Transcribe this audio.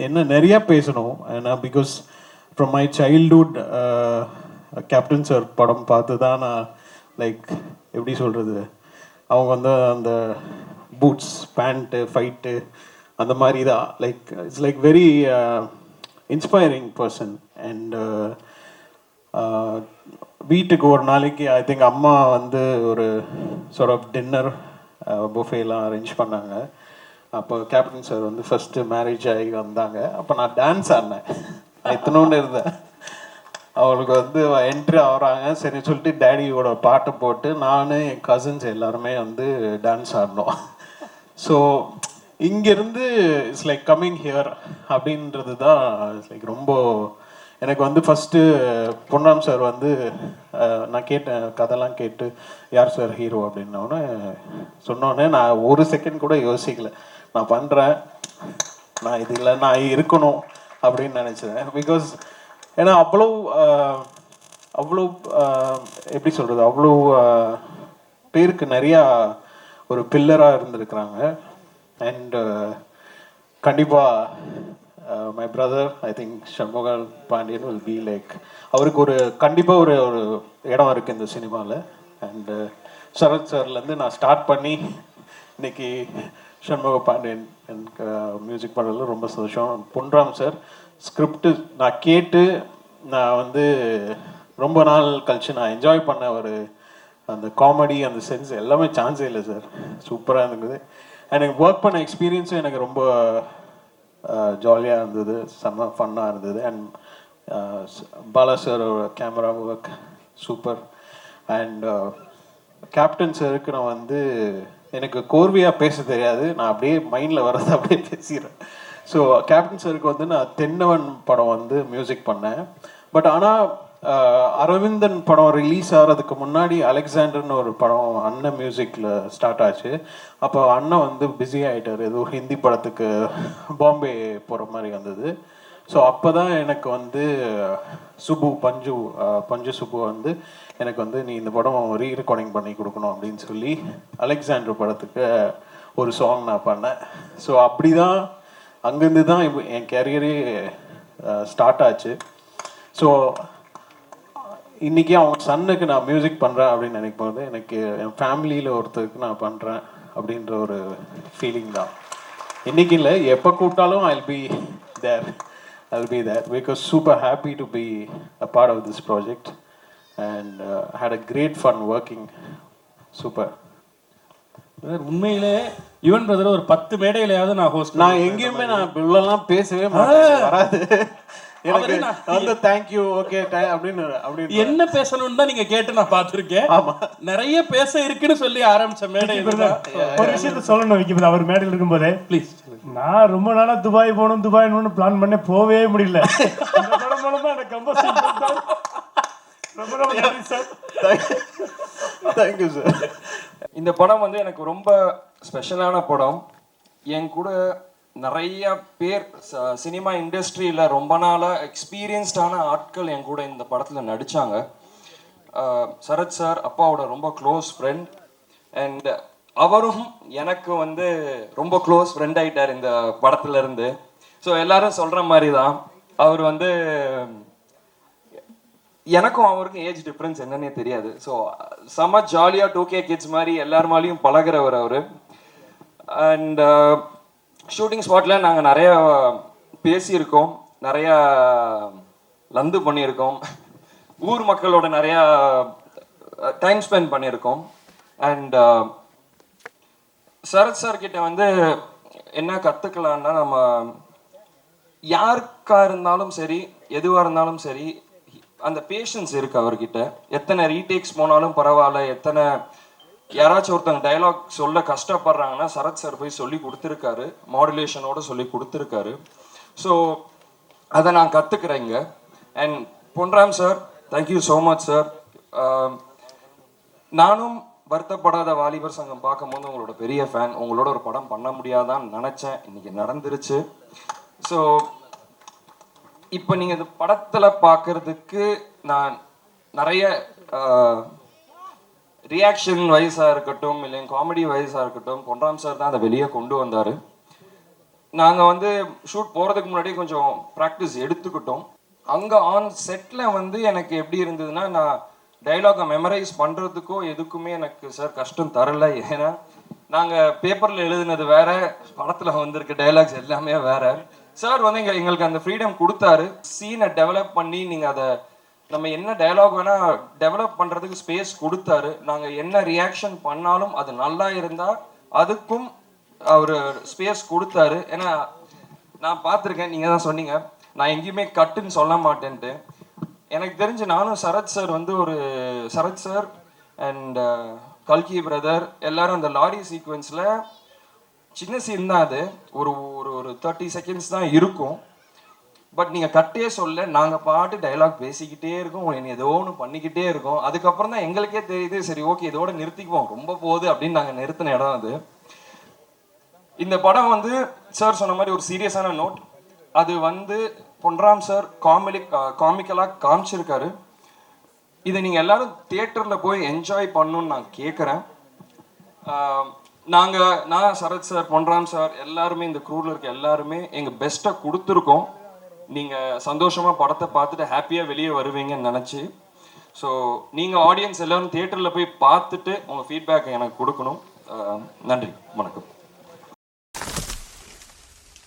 என்ன நிறையா பேசணும். ஏன்னா because from my childhood captain sir படம் பார்த்து தான் நான் லைக் எப்படி சொல்கிறது, அவங்க வந்து அந்த பூட்ஸ் பேண்ட்டு ஃபைட்டு அந்த மாதிரி தான் like it's like very inspiring person. And வீட்டுக்கு ஒரு நாளைக்கு ஐ திங்க் அம்மா வந்து ஒரு சார்ட் ஆஃப் டின்னர் புஃபேலாம் அரேஞ்ச் பண்ணாங்க. அப்போ கேப்டன் சார் வந்து ஃபஸ்ட்டு மேரேஜ் ஆகி வந்தாங்க. அப்போ நான் டான்ஸ் ஆடினேன். நான் இத்தனோண்டு இருந்தேன். அவளுக்கு வந்து என்ட்ரி ஆகிறாங்க, சரி சொல்லிட்டு டேடியோட பாட்டை போட்டு நான் என் கசின்ஸ் எல்லாருமே வந்து டான்ஸ் ஆடினோம். ஸோ இங்கேருந்து இட்ஸ் லைக் கம்மிங் ஹியர் அப்படின்றது தான் இட்ஸ் லைக் ரொம்ப எனக்கு வந்து ஃபஸ்ட்டு பொன்ராம் சார் வந்து நான் கேட்டேன், கதைலாம் கேட்டு யார் சார் ஹீரோ அப்படின்னோடனே சொன்னோடனே நான் ஒரு செகண்ட் கூட யோசிக்கல. நான் பண்ணுறேன், நான் இது இல்லை நான் இருக்கணும் அப்படின்னு நினச்சேன். பிகாஸ் ஏன்னா அவ்வளோ அவ்வளோ எப்படி சொல்கிறது, அவ்வளோ பேருக்கு நிறையா ஒரு பில்லராக இருந்திருக்கிறாங்க. அண்ட் கண்டிப்பாக my brother I think Shanmuga Pandian will be like அவருக்கு ஒரு கண்டிப்பாக ஒரு ஒரு இடம் இருக்குது இந்த சினிமாவில். அண்டு சரத் சார்லேருந்து நான் ஸ்டார்ட் பண்ணி இன்னைக்கு சண்முக பாண்டியன் எனக்கு மியூசிக் பண்ணுறதுல ரொம்ப சந்தோஷம். பொன்ராம் சார் ஸ்கிரிப்டு நான் கேட்டு நான் வந்து ரொம்ப நாள் கழிச்சு நான் என்ஜாய் பண்ண ஒரு அந்த காமெடி அந்த சென்ஸ் எல்லாமே சான்ஸே இல்லை சார். சூப்பராக இருந்தது. எனக்கு ஒர்க் பண்ண எக்ஸ்பீரியன்ஸும் எனக்கு ரொம்ப ஜாலியாக இருந்தது, செம்ம ஃபன்னாக இருந்தது. அண்ட் பாலா சாரோட camera work super. And captain சாருக்கு நான் வந்து எனக்கு கோர்வையாக பேச தெரியாது, நான் அப்படியே மைண்டில் வரதை அப்படியே பேசிடுறேன். ஸோ கேப்டன் சாருக்கு வந்து நான் தென்னவன் படம் வந்து மியூசிக் பண்ணேன். பட் ஆனால் அரவிந்தன் படம் ரிலீஸ் ஆகிறதுக்கு முன்னாடி அலெக்சாண்டர்னு ஒரு படம் அண்ணன் மியூசிக்கில் ஸ்டார்ட் ஆச்சு. அப்போ அண்ணன் வந்து பிஸி ஆகிட்டார், ஏதோ ஹிந்தி படத்துக்கு பாம்பே போகிற மாதிரி வந்தது. ஸோ அப்போ தான் எனக்கு வந்து சுப்பு பஞ்சு சுப்பு வந்து எனக்கு வந்து நீ இந்த படம் ரீ ரெக்கார்டிங் பண்ணி கொடுக்கணும் அப்படின்னு சொல்லி அலெக்சாண்டர் படத்துக்கு ஒரு சாங் நான் பண்ணேன். ஸோ அப்படி தான் அங்கேருந்து தான் இப்போ என் கேரியரே ஸ்டார்ட் ஆச்சு. ஸோ இன்றைக்கி அவங்க சன்னுக்கு நான் மியூசிக் பண்ணுறேன் அப்படின்னு நினைக்கும் போது எனக்கு என் ஃபேமிலியில் ஒருத்தருக்கு நான் பண்ணுறேன் அப்படின்ற ஒரு ஃபீலிங் தான். இன்றைக்கி இல்லை, எப்போ கூப்பிட்டாலும் I will be there because super happy to be a part of this project and had a great fun working. Super. உண்மையிலே யுவன் பிரதர் ஒரு 10 மேடையிலையாவது நான் ஹோஸ்ட் நான் எங்கேயுமே நான் இவ்வளோலாம் பேசவே மாட்டேன், வராது எனக்கு வந்து தேங்க்யூ ஓகே அப்படின்னு அப்படின்னு என்ன பேசணும்னு தான் நீங்க கேட்டு நான் பார்த்துருக்கேன். ஆமா, நிறைய பேச இருக்குன்னு சொல்லி ஆரம்பிச்ச மேடை. ஒரு விஷயத்த சொல்லணும் வைக்க, அவர் மேடையில் இருக்கும்போதே ப்ளீஸ், நான் ரொம்ப நாளா துபாய் போகணும் பிளான் பண்ண போவே முடியல. இந்த படம் மூலமா எனக்கு ரொம்ப ரொம்ப நன்றி சார். Thank you sir. இந்த படம் வந்து எனக்கு ரொம்ப ஸ்பெஷலான படம். என் கூட நிறைய பேர் சினிமா இண்டஸ்ட்ரியில் ரொம்ப நாளாக எக்ஸ்பீரியன்ஸ்டான ஆட்கள் என் கூட இந்த படத்தில் நடித்தாங்க. சரத் சார் அப்பாவோட ரொம்ப க்ளோஸ் ஃப்ரெண்ட். அண்ட் அவரும் எனக்கு வந்து ரொம்ப க்ளோஸ் ஃப்ரெண்ட் ஆகிட்டார் இந்த படத்துலேருந்து. ஸோ எல்லாரும் சொல்கிற மாதிரி தான் அவர் வந்து எனக்கும் அவருக்கும் ஏஜ் டிஃப்ரென்ஸ் என்னன்னே தெரியாது. ஸோ செம்ம ஜாலியாக 2K கிட்ஸ் மாதிரி எல்லாருமாலையும் பழகிறவர் அவர். அண்ட் ஷூட்டிங் ஸ்பாட்டில் நாங்கள் நிறையா பேசியிருக்கோம், நிறையா லந்து பண்ணியிருக்கோம், ஊர் மக்களோட நிறையா டைம் ஸ்பெண்ட் பண்ணியிருக்கோம். அண்ட் சரத் சார் கிட்ட வந்து என்ன கற்றுக்கலான்னா, நம்ம யாருக்கா இருந்தாலும் சரி எதுவாக இருந்தாலும் சரி அந்த பேஷன்ஸ் இருக்குது அவர்கிட்ட. எத்தனை ரீடேக்ஸ் போனாலும் பரவாயில்ல, எத்தனை யாராச்சும் ஒருத்தங்க டைலாக் சொல்ல கஷ்டப்படுறாங்கன்னா சரத் சார் போய் சொல்லி கொடுத்துருக்காரு, மாடுலேஷனோட சொல்லி கொடுத்துருக்காரு. ஸோ அதை நான் கற்றுக்குறேங்க. And Ponram sir, thank you so much sir. நானும் வருத்தப்படாத வாலிபர் சங்கம் பார்க்கும்போது உங்களோட பெரிய ஃபேன். உங்களோட ஒரு படம் பண்ண முடியாதான்னு நினச்சேன், இன்னைக்கு நடந்துருச்சு. ஸோ இப்போ நீங்கள் இந்த படத்தில் பார்க்குறதுக்கு நான் நிறைய ரியாக்ஷன் வைஸாக இருக்கட்டும், இல்லை காமெடி வைஸாக இருக்கட்டும், பொன்ராம் சார் தான் அதை வெளியே கொண்டு வந்தார். நாங்கள் வந்து ஷூட் போகிறதுக்கு முன்னாடி கொஞ்சம் ப்ராக்டிஸ் எடுத்துக்கிட்டோம். அங்கே ஆன் செட்டில் வந்து எனக்கு எப்படி இருந்ததுன்னா, நான் டைலாகை மெமரைஸ் பண்ணுறதுக்கோ எதுக்குமே எனக்கு சார் கஷ்டம் தரல. ஏன்னா நாங்கள் பேப்பரில் எழுதுனது வேற, படத்தில் வந்திருக்க டைலாக்ஸ் எல்லாமே வேற. சார் வந்து எங்களுக்கு அந்த ஃப்ரீடம் கொடுத்தாரு. சீனை டெவலப் பண்ணி நீங்கள் அதை நம்ம என்ன டயலாக் வேணால் டெவலப் பண்ணுறதுக்கு ஸ்பேஸ் கொடுத்தாரு. நாங்கள் என்ன ரியாக்ஷன் பண்ணாலும் அது நல்லா இருந்தால் அதுக்கும் அவர் ஸ்பேஸ் கொடுத்தாரு. ஏன்னா நான் பார்த்துருக்கேன், நீங்கள் தான் சொன்னீங்க நான் எங்கேயுமே கட்டுன்னு சொல்ல மாட்டேன்ட்டு. எனக்கு தெரிஞ்சு நானும் சரத் சார் வந்து சரத் சார் அண்ட் கல்கி பிரதர் எல்லாரும் அந்த லாரி சீக்வன்ஸில் சின்ன சீன் தான் அது, ஒரு ஒரு 30 செகண்ட்ஸ் தான் இருக்கும். பட் நீங்கள் கட்டே சொல்ல, நாங்கள் பாட்டு டைலாக் பேசிக்கிட்டே இருக்கோம், ஏதோ ஒன்று பண்ணிக்கிட்டே இருக்கோம். அதுக்கப்புறம் தான் எங்களுக்கே தெரியுது, சரி ஓகே இதோட நிறுத்திக்குவோம், ரொம்ப போகுது அப்படின்னு நாங்கள் நிறுத்தின இடம் அது. இந்த படம் வந்து சார் சொன்ன மாதிரி ஒரு சீரியஸான நோட். அது வந்து பொன்ராம் சார் காமிக்கலாக காமிச்சிருக்காரு. இதை நீங்கள் எல்லாரும் தியேட்டரில் போய் என்ஜாய் பண்ணணுன்னு நான் கேட்குறேன். நான் சரத் சார், பொன்ராம் சார் எல்லாருமே, இந்த க்ரூவில் இருக்க எல்லாருமே எங்கள் பெஸ்ட்டை கொடுத்துருக்கோம். நீங்கள் சந்தோஷமாக படத்தை பார்த்துட்டு ஹாப்பியாக வெளியே வருவீங்கன்னு நினச்சி. ஸோ நீங்கள் ஆடியன்ஸ் எல்லோரும் தியேட்டரில் போய் பார்த்துட்டு உங்கள் ஃபீட்பேக்கை எனக்கு கொடுக்கணும். நன்றி, வணக்கம்.